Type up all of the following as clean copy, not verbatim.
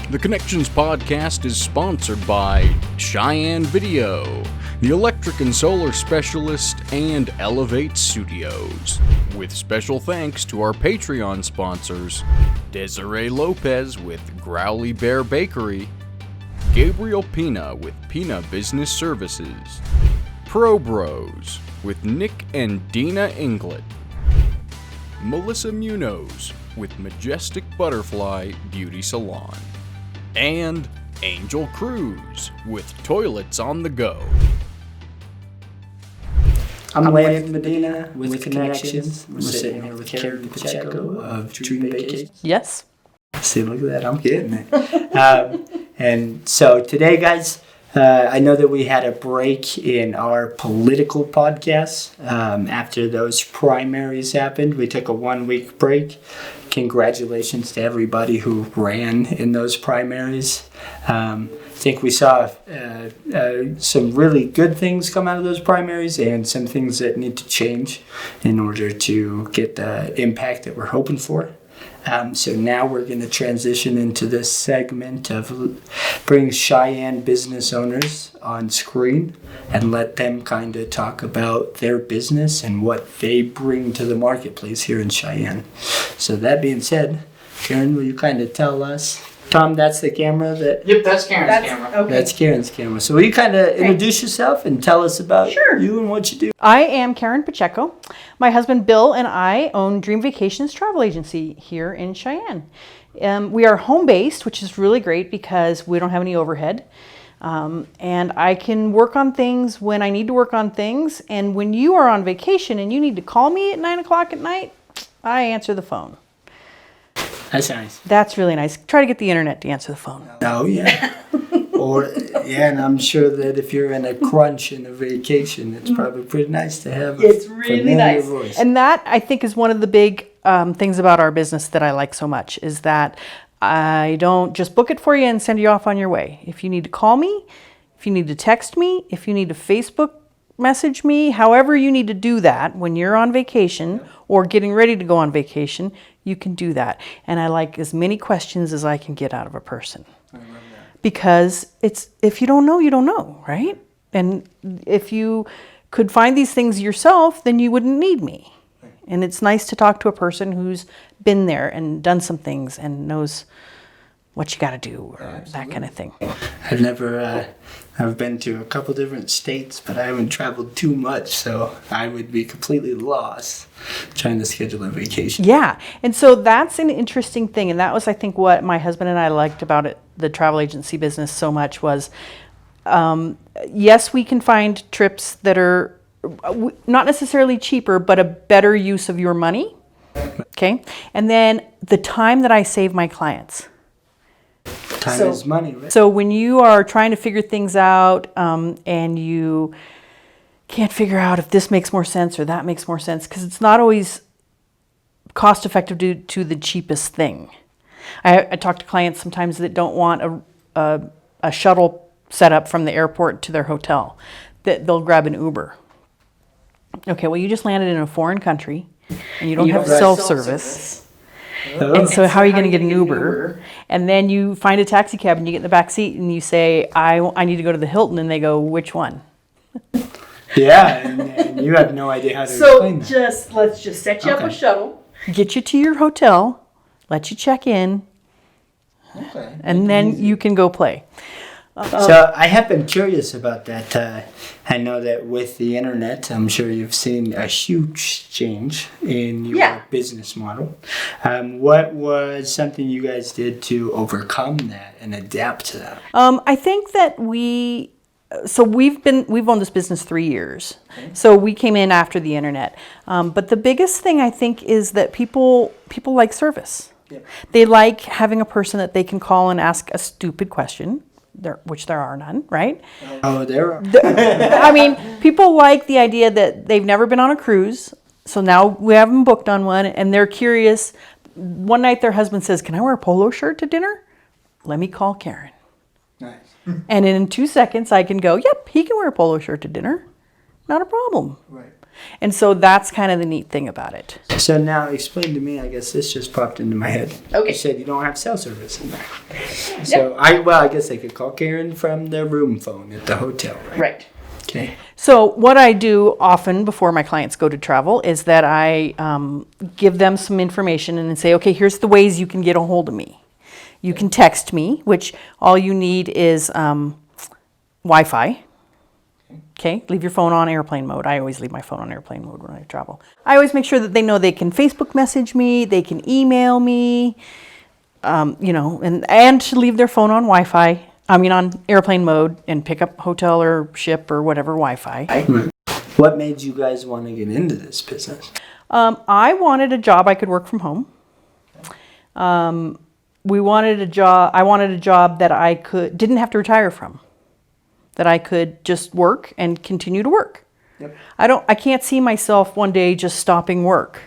The Connections podcast is sponsored by Cheyenne Video, the electric and solar specialist, and Elevate Studios. With special thanks to our Patreon sponsors, Desiree Lopez with Growley Bear Bakery, Gabriel Piña with Piña Business Services, Pro Bros with Nick and Dina Inglet, Melissa Munoz with Majestic Butterfly Beauty Salon, and Angel Cruz with Toilets on the Go. I'm Lance Medina with Connections. We're sitting here with Karen Pacheco of Dream Vacation. Yes. See, look at that. I'm getting it. And so today, guys, I know that we had a break in our political podcast after those primaries happened. We took a 1-week break. Congratulations to everybody who ran in those primaries. I think we saw some really good things come out of those primaries and some things that need to change in order to get the impact that we're hoping for. So now we're going to transition into this segment of bring Cheyenne business owners on screen and let them kind of talk about their business and what they bring to the marketplace here in Cheyenne. So that being said, Karen, will you kind of tell us? Tom, that's the camera that... Yep, that's Karen's camera. Okay. That's Karen's camera. So will you kind of introduce yourself and tell us about you and what you do? I am Karen Pacheco. My husband Bill and I own Dream Vacations Travel Agency here in Cheyenne. We are home-based, which is really great because we don't have any overhead. And I can work on things when I need to work on things. And when you are on vacation and you need to call me at 9 o'clock at night, I answer the phone. That's nice. That's really nice. Try to get the internet to answer the phone. Oh, yeah. And I'm sure that if you're in a crunch in a vacation, it's probably pretty nice to have It's really nice. Voice. And that, I think, is one of the big things about our business that I like so much, is that I don't just book it for you and send you off on your way. If you need to call me, if you need to text me, if you need to Facebook message me, however you need to do that when you're on vacation or getting ready to go on vacation, you can do that. And I like as many questions as I can get out of a person. I love that. Because it's, if you don't know, you don't know, right? And if you could find these things yourself, then you wouldn't need me. And it's nice to talk to a person who's been there and done some things and knows what you got to do, or that kind of thing. I've been to a couple different states, but I haven't traveled too much, so I would be completely lost trying to schedule a vacation. Yeah, and so that's an interesting thing, and that was, I think, what my husband and I liked about it, the travel agency business so much was, yes, we can find trips that are not necessarily cheaper, but a better use of your money, okay? And then the time that I save my clients. Time is money, right? So when you are trying to figure things out and you can't figure out if this makes more sense or that makes more sense, because it's not always cost effective to the cheapest thing. I talk to clients sometimes that don't want a shuttle set up from the airport to their hotel, that they'll grab an Uber. Okay, well, you just landed in a foreign country and you don't have self-service. And so how are you going to get an Uber? And then you find a taxi cab and you get in the back seat and you say, I need to go to the Hilton. And they go, which one? Yeah, and you have no idea how to explain that. So let's just set you up a shuttle, get you to your hotel, let you check in, and then you can go play. So I have been curious about that. I know that with the internet, I'm sure you've seen a huge change in your business model. What was something you guys did to overcome that and adapt to that? I think that we've owned this business 3 years. Okay. So we came in after the internet. But the biggest thing I think is that people like service. Yep. They like having a person that they can call and ask a stupid question. Which there are none, right? Oh, there are. I mean, people like the idea that they've never been on a cruise, so now we have them booked on one, and they're curious. One night their husband says, "Can I wear a polo shirt to dinner?" Let me call Karen. Nice. And in 2 seconds I can go, "Yep, he can wear a polo shirt to dinner. Not a problem." Right. And so that's kind of the neat thing about it. So now explain to me, I guess this just popped into my head. Okay. You said you don't have cell service in there. So I guess they could call Karen from their room phone at the hotel, right? Right. Okay. So what I do often before my clients go to travel is that I give them some information and say, okay, here's the ways you can get a hold of me. You can text me, which all you need is Wi-Fi. Okay, leave your phone on airplane mode. I always leave my phone on airplane mode when I travel. I always make sure that they know they can Facebook message me, they can email me, and to leave their phone on Wi-Fi. On airplane mode and pick up hotel or ship or whatever Wi-Fi. What made you guys want to get into this business? I wanted a job I could work from home. I wanted a job that I didn't have to retire from. That I could just work and continue to work. Yep. I can't see myself one day just stopping work.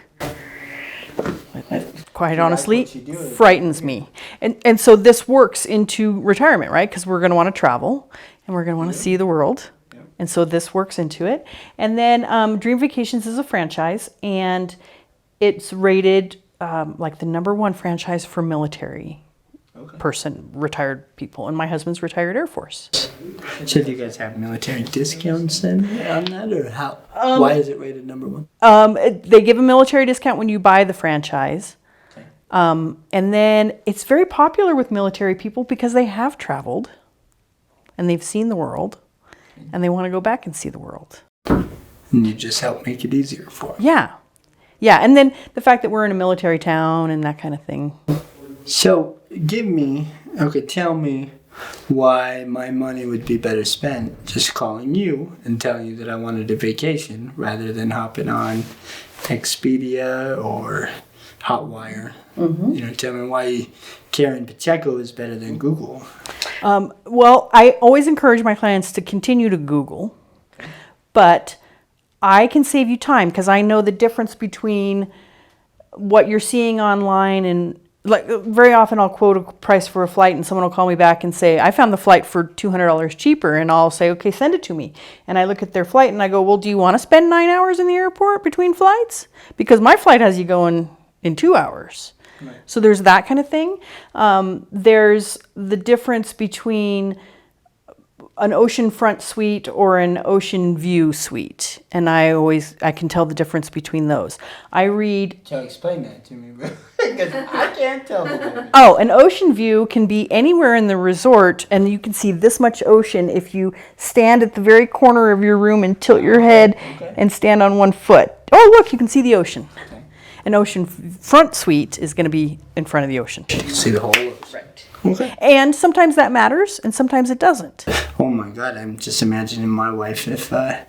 Quite honestly, frightens me. And so this works into retirement, right? Because we're going to want to travel and we're going to want to see the world. Yep. And so this works into it. And then Dream Vacations is a franchise, and it's rated like the #1 franchise for military retired people. And my husband's retired Air Force. So do you guys have military discounts then on that, or how? Why is it rated #1? They give a military discount when you buy the franchise. Okay. And then it's very popular with military people because they have traveled and they've seen the world and they want to go back and see the world. And you just help make it easier for them. Yeah. Yeah. And then the fact that we're in a military town and that kind of thing. So tell me why my money would be better spent just calling you and telling you that I wanted a vacation rather than hopping on Expedia or Hotwire. Mm-hmm. Tell me why Karen Pacheco is better than Google. Well, I always encourage my clients to continue to Google, but I can save you time because I know the difference between what you're seeing online and very often I'll quote a price for a flight and someone will call me back and say, I found the flight for $200 cheaper. And I'll say, okay, send it to me. And I look at their flight and I go, well, do you want to spend 9 hours in the airport between flights? Because my flight has you going in 2 hours. Right. So there's that kind of thing. There's the difference between an oceanfront suite or an ocean view suite. And I can tell the difference between those. So explain that to me, bro. Because I can't tell them. Oh, an ocean view can be anywhere in the resort, and you can see this much ocean if you stand at the very corner of your room and tilt your head and stand on one foot. Oh, look, you can see the ocean. Okay. An ocean front suite is going to be in front of the ocean. You can see the whole ocean. Right. Okay. And sometimes that matters, and sometimes it doesn't. Oh my God, I'm just imagining my wife if I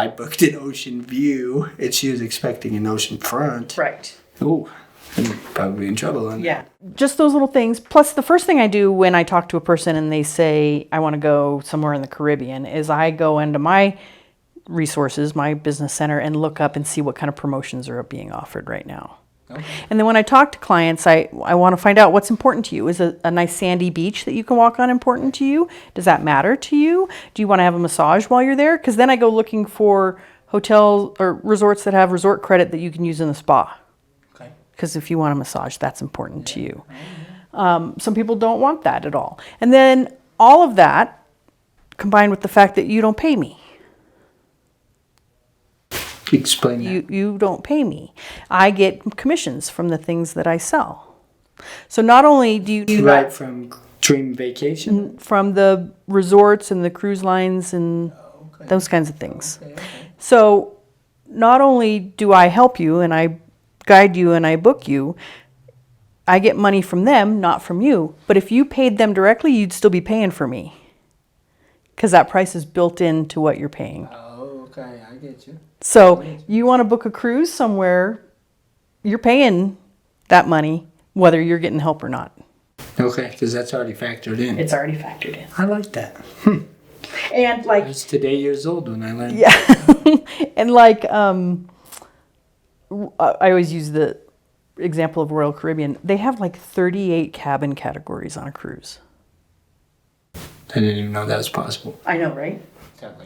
booked an ocean view and she was expecting an ocean front. Right. Oh, I'd probably be in trouble. Yeah. Just those little things. Plus, the first thing I do when I talk to a person and they say, I want to go somewhere in the Caribbean, is I go into my resources, my business center, and look up and see what kind of promotions are being offered right now. Okay. And then when I talk to clients, I want to find out what's important to you. Is a nice sandy beach that you can walk on important to you? Does that matter to you? Do you want to have a massage while you're there? Because then I go looking for hotels or resorts that have resort credit that you can use in the spa. Okay. Because if you want a massage, that's important to you. Some people don't want that at all. And then all of that combined with the fact that you don't pay me. Explain that. You don't pay me. I get commissions from the things that I sell. So not only do you... Right, from Dream Vacation? From the resorts and the cruise lines and those kinds of things. Okay. So not only do I help you and I guide you and I book you, I get money from them, not from you. But if you paid them directly, you'd still be paying for me. Because that price is built into what you're paying. Oh, okay. I get you. So you want to book a cruise somewhere, you're paying that money, whether you're getting help or not. Okay, because that's already factored in. It's already factored in. I like that. And like... I was today years old when I learned. Yeah. And like, I always use the example of Royal Caribbean. They have like 38 cabin categories on a cruise. I didn't even know that was possible. I know, right?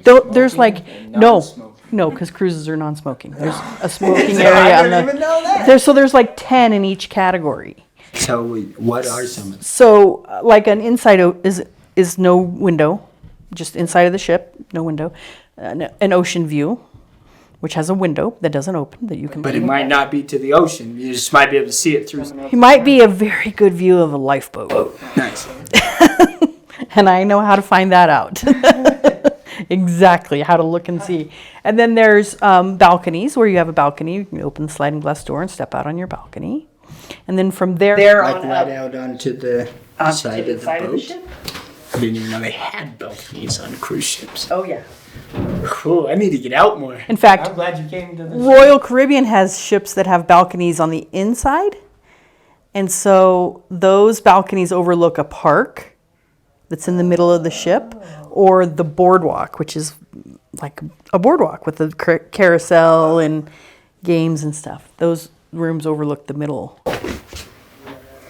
There's like no, because cruises are non-smoking. There's a smoking area. I don't even know that. There's like 10 in each category. So what are some of them? So like an inside is no window, just inside of the ship, no window. An ocean view, which has a window that doesn't open that you can. But it might not be to the ocean. You just might be able to see it through. It might be a very good view of a lifeboat. Oh, nice. And I know how to find that out. Exactly how to look and see. And then there's balconies where you have a balcony. You can open the sliding glass door and step out on your balcony. And then from there Like right out onto the side of the boat. ship. I didn't even know they had balconies on cruise ships. Oh yeah. Cool. I need to get out more. In fact, I'm glad you came to this. Royal Caribbean has ships that have balconies on the inside. And so those balconies overlook a park that's in the middle of the ship, or the boardwalk, which is like a boardwalk with a carousel and games and stuff. Those rooms overlook the middle.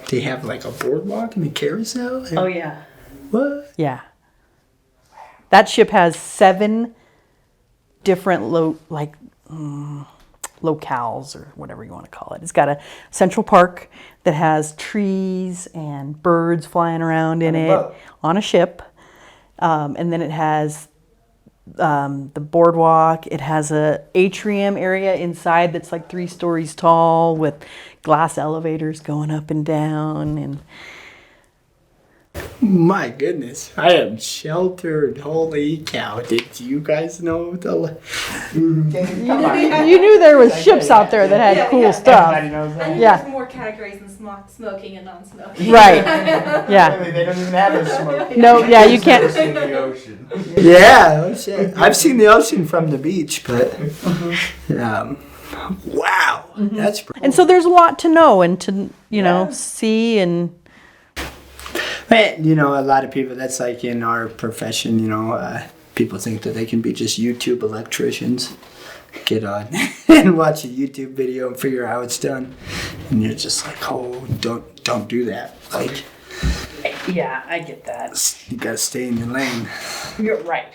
They have like a boardwalk and a carousel? Oh yeah. What? Yeah. That ship has 7 different locales, or whatever you want to call it. It's got a central park that has trees and birds flying around in it on a ship. And then it has the boardwalk. It has a atrium area inside that's like 3 stories tall with glass elevators going up and down. And My goodness, I am sheltered. Holy cow! Did you guys know the? you knew there was ships out there that had cool stuff. I think Yeah. there's more categories than smoking and non-smoking. Right. Yeah. They don't even have a smoke. No, yeah, you can't. In the ocean. Yeah, oh shit. I've seen the ocean from the beach, but wow, that's pretty. And so there's a lot to know and to, see and. Man, a lot of people, that's like in our profession, people think that they can be just YouTube electricians. Get on and watch a YouTube video and figure out how it's done. And you're just like, oh, don't do that. Like, Yeah, I get that. you gotta stay in your lane. You're right.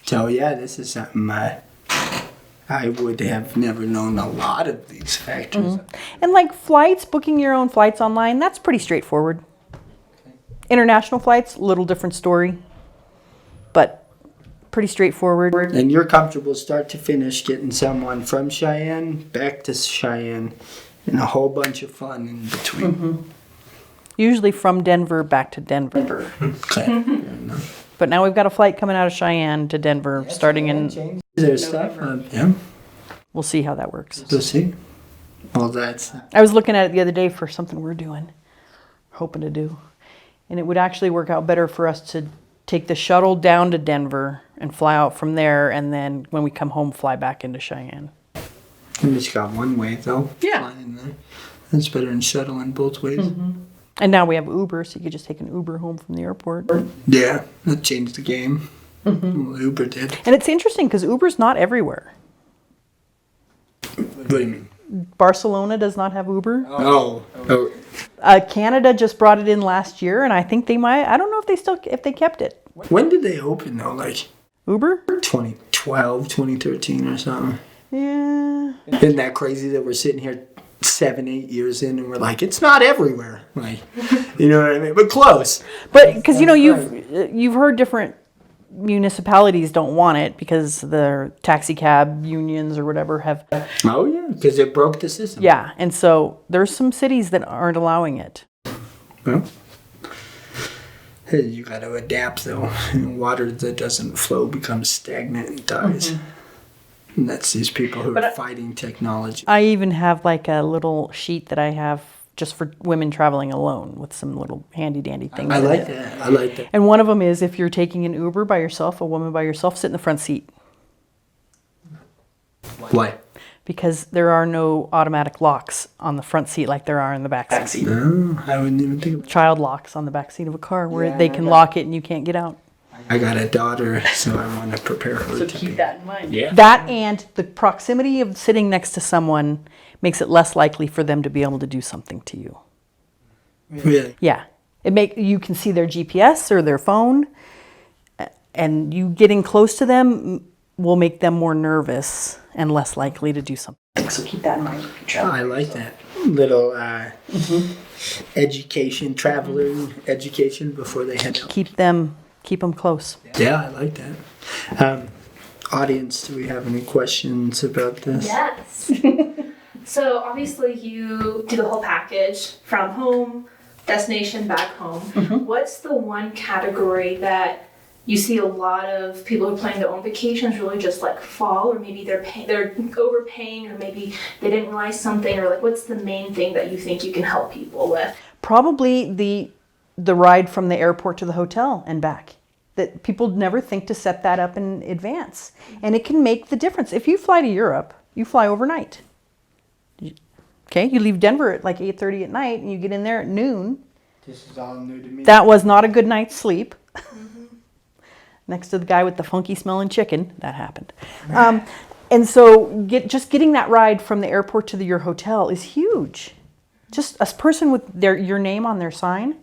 So yeah, this is something I would have never known a lot of these factors. And like flights, booking your own flights online, that's pretty straightforward. International flights, little different story, but pretty straightforward. And you're comfortable start to finish getting someone from Cheyenne back to Cheyenne and a whole bunch of fun in between. Usually from Denver back to Denver. Okay. But now we've got a flight coming out of Cheyenne to Denver starting in. There's stuff. Yeah, We'll see how that works. we'll see. Well, that's I was looking at it the other day for something we're doing, hoping to do. And it would actually work out better for us to take the shuttle down to Denver and fly out from there, and then when we come home, fly back into Cheyenne. we just got one way though. Yeah. Flying there. That's better than shuttling both ways. And now we have Uber, so you could just take an Uber home from the airport. Yeah, that changed the game. Well, Uber did. And it's interesting because Uber's not everywhere. What do you mean? Barcelona does not have Uber. Oh. Canada just brought it in last year, and I think they might. I don't know if they kept it. When did they open though? Like Uber? 2012, 2013 or something. Yeah. Isn't that crazy that we're sitting here 7-8 years in and we're like, it's not everywhere. Like, you know what I mean? But close. But because you've heard different municipalities don't want it because the taxi cab unions or whatever have. Oh yeah, because it broke the system. Yeah, and so there's some cities that aren't allowing it. Well, hey, you got to adapt though. Water that doesn't flow becomes stagnant and dies. And that's these people who are fighting technology. I even have like a little sheet that I have just for women traveling alone with some little handy dandy things. I in like it. that. I like that. And one of them is if you're taking an Uber by yourself, a woman by yourself, sit in the front seat. Why? Because there are no automatic locks on the front seat like there are in the back seat. No, I wouldn't even think of it. Child locks on the back seat of a car where they can lock it and you can't get out. I got a daughter, so I want to prepare her to be. that in mind. Yeah. That and the proximity of sitting next to someone makes it less likely for them to be able to do something to you. Really? Yeah. You can see their GPS or their phone, and you getting close to them will make them more nervous and less likely to do something. So keep that in mind if you travel. I like that little education, traveler education before they head out. Keep them close. Yeah, I like that. Audience, do we have any questions about this? Yes. So obviously you do the whole package from home, destination, back home. What's the one category that you see a lot of people who are planning their own vacations really just like fall, or maybe they're overpaying, or maybe they didn't realize something, or like what's the main thing that you think you can help people with? Probably the ride from the airport to the hotel and back. That people never think to set that up in advance. And it can make the difference. If you fly to Europe, you fly overnight. Okay, you leave Denver at like 8:30 at night and you get in there at noon. This is all new to me. That was not a good night's sleep. Next to the guy with the funky smelling chicken, that happened. And so just getting that ride from the airport to your hotel is huge. Just a person with your name on their sign.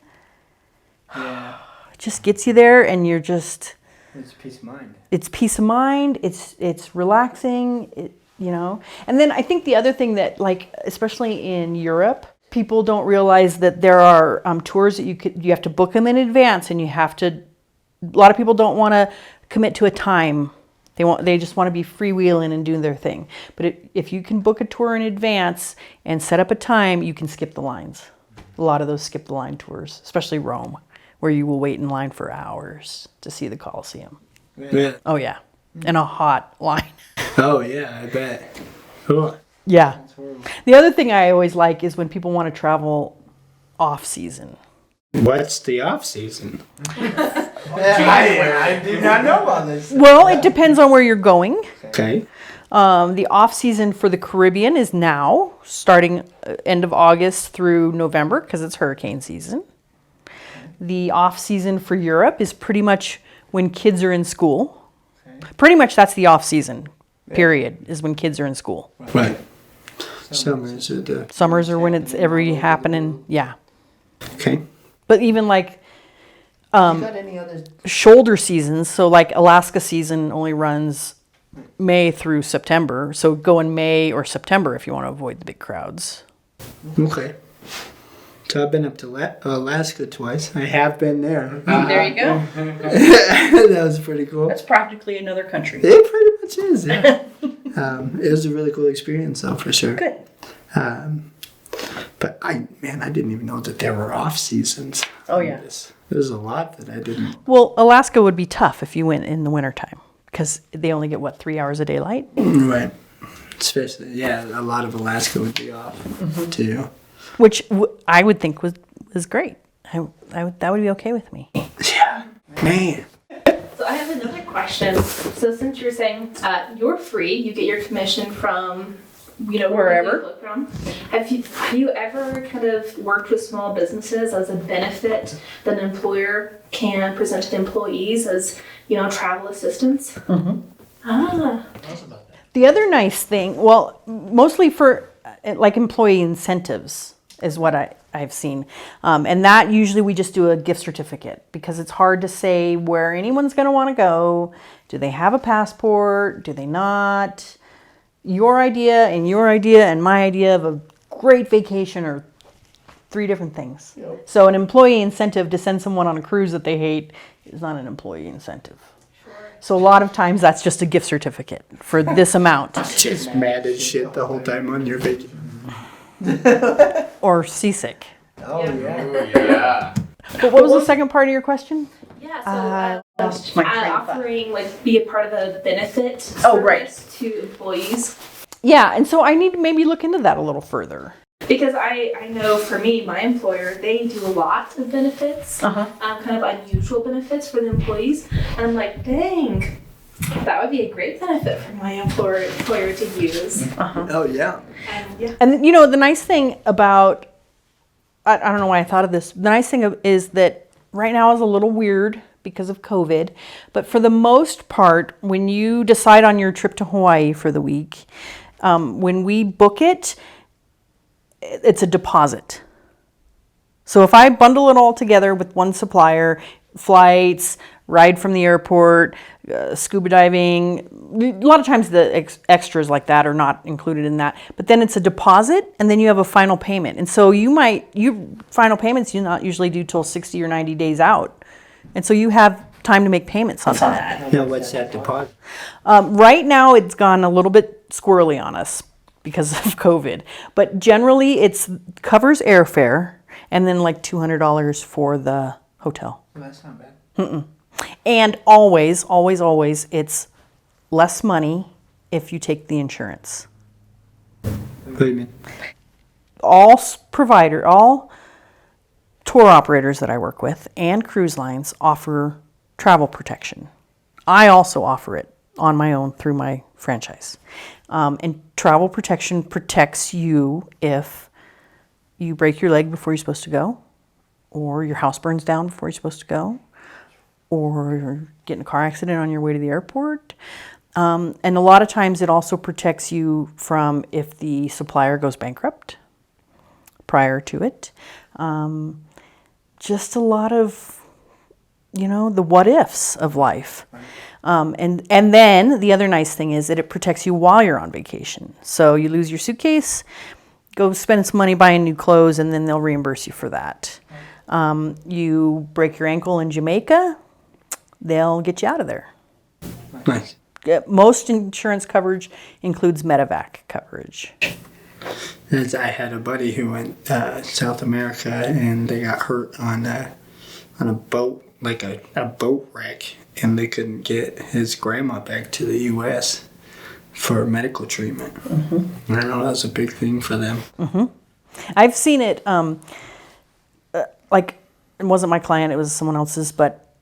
Yeah. It just gets you there, and you're just. It's peace of mind. It's peace of mind. It's relaxing. And then I think the other thing that, like, especially in Europe, people don't realize that there are tours that you have to book them in advance, and you have to. A lot of people don't want to commit to a time. They just want to be freewheeling and doing their thing. But if you can book a tour in advance and set up a time, you can skip the lines. A lot of those skip the line tours, especially Rome, where you will wait in line for hours to see the Colosseum. Yeah. Oh yeah, and a hot line. Oh yeah, I bet. Cool. Yeah. The other thing I always like is when people want to travel off season. What's the off season? I did not know about this. Well, it depends on where you're going. Okay. The off season for the Caribbean is now, starting end of August through November, because it's hurricane season. The off season for Europe is pretty much when kids are in school. Pretty much that's the off season period, is when kids are in school. Right. Summers are when it's every happening. Yeah. Okay. But even like You got any other? shoulder seasons, so like Alaska season only runs May through September. So go in May or September if you want to avoid the big crowds. Okay. So I've been up to Alaska twice. I have been there. There you go. That was pretty cool. That's practically another country. It pretty much is. Yeah. It was a really cool experience, though, for sure. Good. But I didn't even know that there were off seasons. Oh yeah. There's a lot that I didn't. Well, Alaska would be tough if you went in the wintertime because they only get 3 hours a daylight. Right. Especially, a lot of Alaska would be off too. Which I would think was great. That would be okay with me. Yeah, man. So I have another question. So since you're saying you're free, you get your commission from wherever you book from. Have you ever kind of worked with small businesses as a benefit that an employer can present to the employees as travel assistance? Mm-hmm. Ah. The other nice thing, well, mostly for like employee incentives is what I've seen. And that usually we just do a gift certificate because it's hard to say where anyone's going to want to go. Do they have a passport? Do they not? Your idea and my idea of a great vacation are 3 different things. Yep. So an employee incentive to send someone on a cruise that they hate is not an employee incentive. So a lot of times that's just a gift certificate for this amount. Just mad as shit the whole time on your vacation. Or seasick. Oh Yeah. But what was the second part of your question? Yeah, so lost my train of thought. offering be a part of the benefit right. service to employees. Yeah, and so I need to maybe look into that a little further. Because I know for me, my employer, they do a lot of benefits, kind of unusual benefits for the employees. And I'm like, dang, that would be a great benefit for my employer to use. Oh yeah. And the nice thing about, I don't know why I thought of this, the nice thing is that right now is a little weird because of COVID, but for the most part, when you decide on your trip to Hawaii for the week, when we book it, it's a deposit. So if I bundle it all together with one supplier, flights, ride from the airport, scuba diving. A lot of times the extras like that are not included in that. But then it's a deposit, and then you have a final payment. And so final payments you not usually do till 60 or 90 days out. And so you have time to make payments on that. Now, what's that deposit? Right now it's gone a little bit squirrely on us because of COVID. But generally it covers airfare and then like $200 for the hotel. Well, that's not bad. And always, always, always, it's less money if you take the insurance. What do you mean? All tour operators that I work with and cruise lines offer travel protection. I also offer it on my own through my franchise. And travel protection protects you if you break your leg before you're supposed to go, or your house burns down before you're supposed to go, or get in a car accident on your way to the airport. And a lot of times it also protects you from if the supplier goes bankrupt prior to it. Just a lot of, the what ifs of life. And then the other nice thing is that it protects you while you're on vacation. So you lose your suitcase, go spend some money buying new clothes, and then they'll reimburse you for that. You break your ankle in Jamaica, they'll get you out of there. Nice. Most insurance coverage includes medevac coverage. I had a buddy who went South America, and they got hurt on a boat, like a boat wreck, and they couldn't get his grandma back to the U.S. for medical treatment. Mm-hmm. I know that was a big thing for them. Mm-hmm. I've seen it, it wasn't my client, it was someone else's, but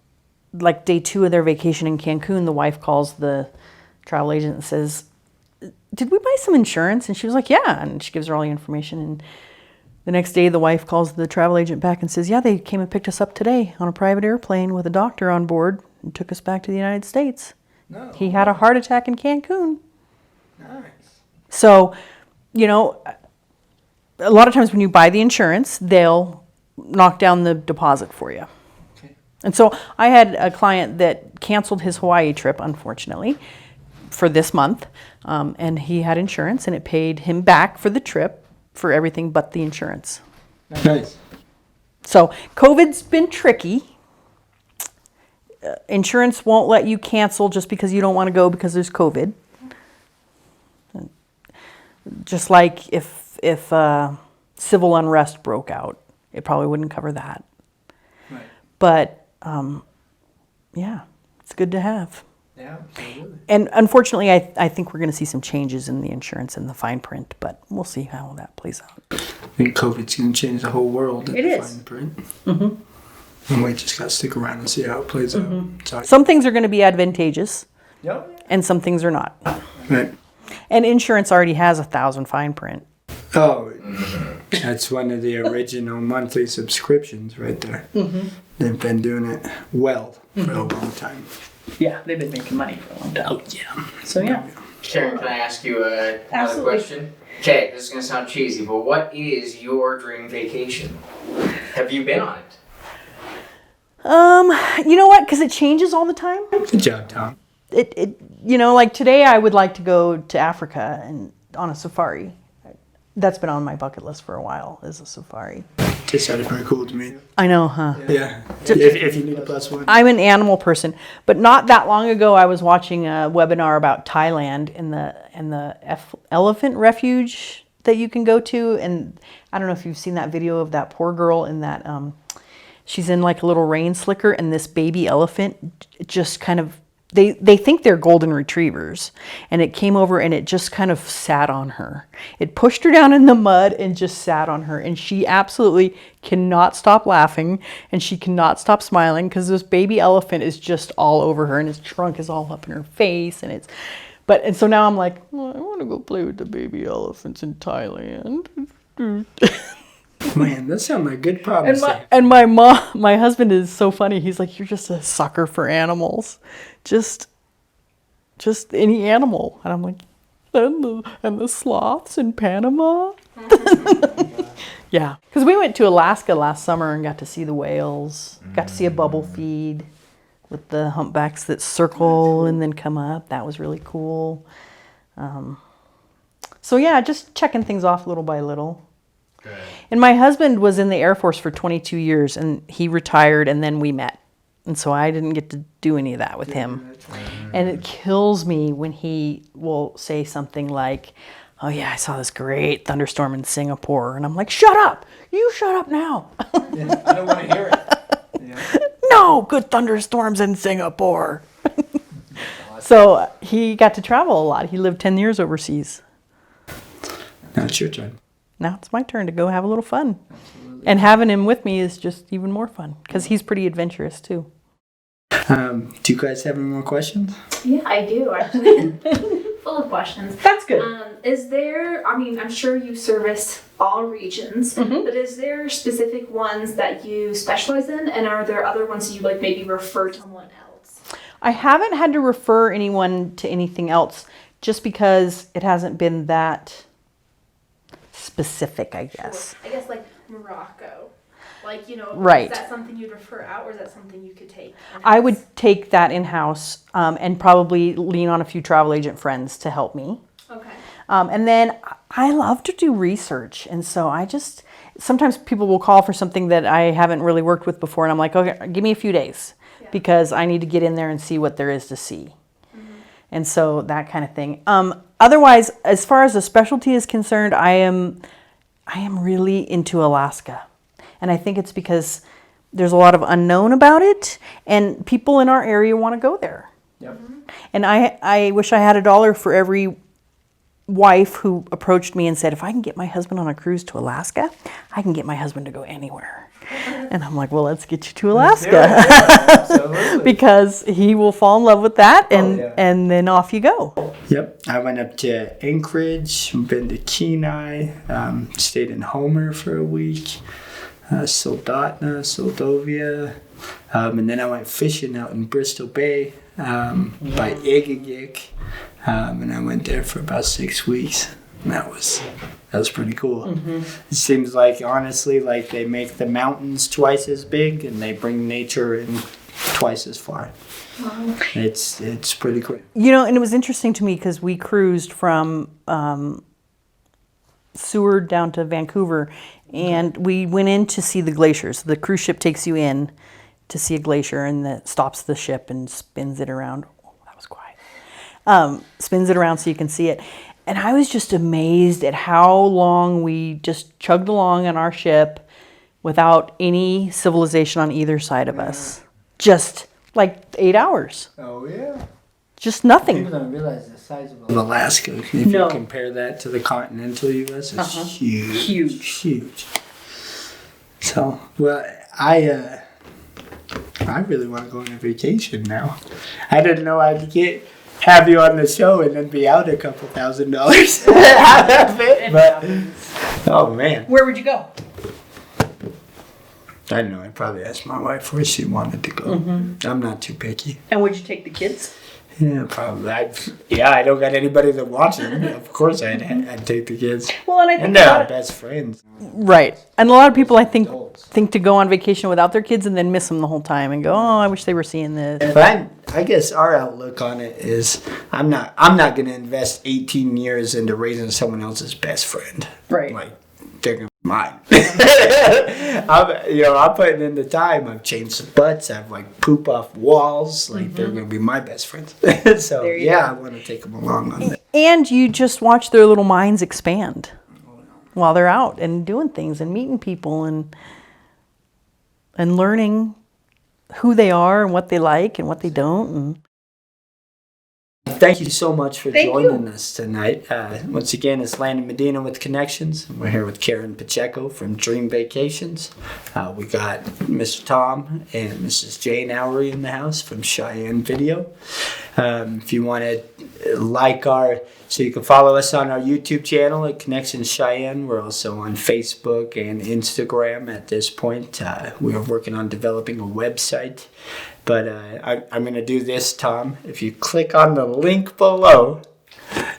like day 2 of their vacation in Cancun, the wife calls the travel agent and says, "Did we buy some insurance?" And she was like, "Yeah." And she gives her all the information. And the next day, the wife calls the travel agent back and says, "Yeah, they came and picked us up today on a private airplane with a doctor on board and took us back to the United States. No. He had a heart attack in Cancun." Nice. So, a lot of times when you buy the insurance, they'll knock down the deposit for you. Okay. And so I had a client that canceled his Hawaii trip, unfortunately, for this month. And he had insurance, and it paid him back for the trip for everything but the insurance. Nice. So COVID's been tricky. Insurance won't let you cancel just because you don't want to go because there's COVID. Just like if civil unrest broke out, it probably wouldn't cover that. Right. But yeah, it's good to have. Yeah, absolutely. And unfortunately, I think we're going to see some changes in the insurance and the fine print, but we'll see how that plays out. I think COVID's going to change the whole world. It is. Fine print. Mm-hmm. And we just got to stick around and see how it plays out. Some things are going to be advantageous, Yep. and some things are not. Right. And insurance already has 1,000 fine print. Oh, that's one of the original monthly subscriptions right there. Mm-hmm. They've been doing it well for a long time. Yeah, they've been making money for a long time. Oh, yeah. So, yeah. Sharon, can I ask you another question? Okay, this is going to sound cheesy, but what is your dream vacation? Have you been on it? You know what? Because it changes all the time. Good job, Tom. Like today I would like to go to Africa and on a safari. That's been on my bucket list for a while, is a safari. Just sounded pretty cool to me. I know, huh? Yeah. If you need a +1. I'm an animal person, but not that long ago I was watching a webinar about Thailand and the elephant refuge that you can go to, and I don't know if you've seen that video of that poor girl in that she's in like a little rain slicker, and this baby elephant just kind of they think they're golden retrievers, and it came over and it just kind of sat on her. It pushed her down in the mud and just sat on her, and she absolutely cannot stop laughing, and she cannot stop smiling because this baby elephant is just all over her, and his trunk is all up in her face, and so now I'm like, I want to go play with the baby elephants in Thailand. Man, that sounds like a good problem. And my husband is so funny. He's like, "You're just a sucker for animals, just any animal." And I'm like, and the sloths in Panama. Yeah, because we went to Alaska last summer and got to see the whales, got to see a bubble feed. with the humpbacks that circle and then come up. That was really cool. So yeah, just checking things off little by little. Good. And my husband was in the Air Force for 22 years, and he retired, and then we met. And so I didn't get to do any of that with him. And it kills me when he will say something like, oh yeah, I saw this great thunderstorm in Singapore. And I'm like, shut up. You shut up now. Yeah, I don't want to hear it. Yeah. No, good thunderstorms in Singapore. So he got to travel a lot. He lived 10 years overseas. Now it's your turn. Now it's my turn to go have a little fun. And having him with me is just even more fun because he's pretty adventurous too. Do you guys have any more questions? Yeah, I do actually. Full of questions. That's good. Is there, I mean, I'm sure you service all regions, but is there specific ones that you specialize in, and are there other ones that you like maybe refer to someone else? I haven't had to refer anyone to anything else just because it hasn't been that specific, I guess. I guess like Morocco. Like, you know, Right. Is that something you'd refer out, or is that something you could take in-house? I would take that in-house and probably lean on a few travel agent friends to help me. Okay. And then I love to do research. And so sometimes people will call for something that I haven't really worked with before. And I'm like, okay, give me a few days because I need to get in there and see what there is to see. And so that kind of thing. Otherwise, as far as the specialty is concerned, I am really into Alaska. And I think it's because there's a lot of unknown about it, and people in our area want to go there. Yep. And I wish I had $1 for every wife who approached me and said, if I can get my husband on a cruise to Alaska, I can get my husband to go anywhere. And I'm like, well, let's get you to Alaska. Absolutely. Because he will fall in love with that, and then off you go. Yep. I went up to Anchorage, been to Kenai, stayed in Homer for a week. Soldotna, Soldovia, and then I went fishing out in Bristol Bay by Igagik, and I went there for about 6 weeks. And that was pretty cool. It seems like, honestly, like they make the mountains twice as big and they bring nature in twice as far. Wow. It's pretty cool. You know, and it was interesting to me because we cruised from Seward down to Vancouver, and we went in to see the glaciers. The cruise ship takes you in to see a glacier and that stops the ship and spins it around. Oh, that was quiet. Spins it around so you can see it. And I was just amazed at how long we just chugged along on our ship without any civilization on either side of us. Just like 8 hours. Oh, yeah. Just nothing. People don't realize the size of Alaska. If No. you compare that to the continental U.S., it's huge. Huge. So, well, I really want to go on a vacation now. I didn't know I'd have you on the show and then be out a couple $1,000 out of it. But, oh, man. Where would you go? I don't know. I'd probably ask my wife where she wanted to go. I'm not too picky. And would you take the kids? Yeah, probably. I don't got anybody that wants them. Of course, I'd take the kids. Well, and I think And they're our best friends. right. And a lot of people, I think to go on vacation without their kids and then miss them the whole time and go, oh, I wish they were seeing this. But I guess our outlook on it is, I'm not going to invest 18 years into raising someone else's best friend. Right. Like, they're going to be mine. I'm putting in the time. I've changed the butts. I've poop off walls. They're going to be my best friends. So I want to take them along on that. And you just watch their little minds expand while they're out and doing things and meeting people and learning who they are and what they like and what they don't. And Thank you so much for joining us tonight. Once again, it's Landon Medina with Connections. We're here with Karen Pacheco from Dream Vacations. We got Mr. Tom and Mrs. Jane Owery in the house from Cheyenne Video. If you want to so you can follow us on our YouTube channel at Connections Cheyenne. We're also on Facebook and Instagram at this point. We are working on developing a website. But I'm going to do this, Tom. If you click on the link below,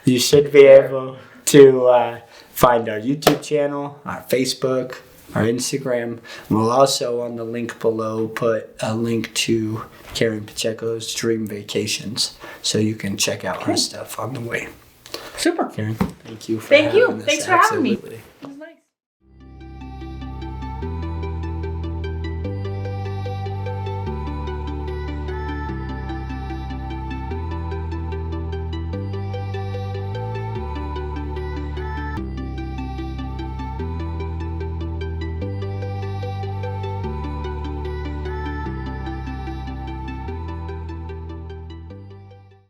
you should be able to find our YouTube channel, our Facebook, our Instagram. We'll also, on the link below, put a link to Karen Pacheco's Dream Vacations, so you can check out her stuff on the way. Super. Karen, thank you for Thank you. having us. Thanks for having me. Absolutely.